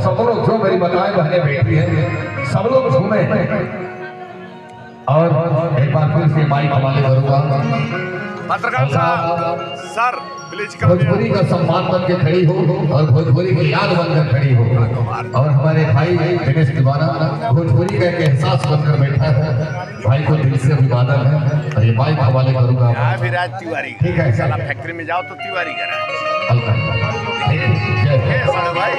सब लोग जो मेरी बताए बहने बैठी है सब लोग झूमे और एक बार फिर से माइक हवाले करूंगा। पत्रकार साहब सर प्लीज भोजपुरी का सम्मान बन के खड़ी हो और भोजपुरी की याद बनकर खड़ी हो और हमारे भाई दिनेश तिवारी भोजपुरी का एक एहसास बनकर बैठा है। भाई को दिल से अभिवादन है और ये माइक हवाले करूंगा। विराज तिवारी ठीक है साला फैक्ट्री में जाओ तो तिवारी करा भाई।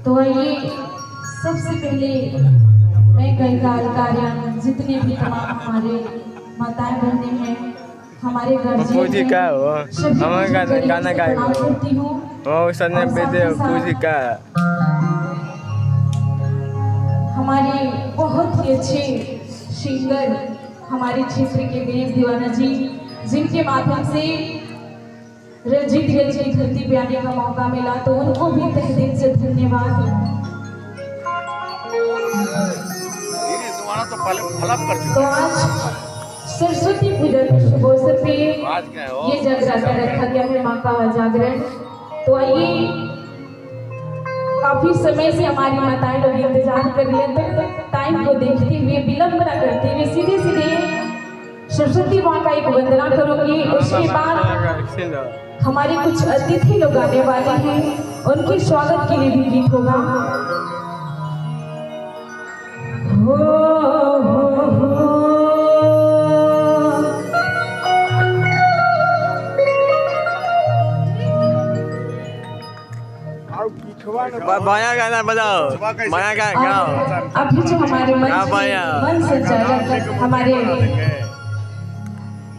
तो ये सबसे पहले मैं गायिका जितने भी तमाम हमारे माताएं बहनें हैं हमारे पूजी का हो हमारे गाना गाएगा वो सने बेदे पूजी का हमारे बहुत ही अच्छे सिंगर हमारे क्षेत्र के दिनेश दीवाना जी जिनके माध्यम से रंजीत गंज की धरती पे आने का मौका मिला तो उनको भी तहे दिल से धन्यवाद। तो आज सरस्वती पूजा के शुभ अवसर पे ये जगराता रखा गया है माँ का जागरण। तो आइए काफी समय से हमारी माताएं लोग इंतजार कर लेते टाइम को देखते हुए विलंब न करते हुए सीधे सीधे सरस्वती माँ का एक वंदना करूंगी। उसके बाद हमारे कुछ अतिथि लोग आने वाले हैं उनके स्वागत के लिए भी गीत होगा। बाया गाना बजाओ बाया का गाओ। अभी जो हमारे मंच संचालक हमारे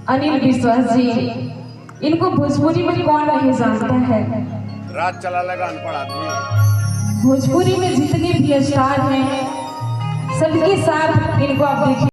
अनिल विश्वास जी इनको भोजपुरी में कौन नहीं जानता है। रात चला लगा अनपढ़ आदमी भोजपुरी में जितने भी स्टार हैं सबके साथ इनको आप देखिए।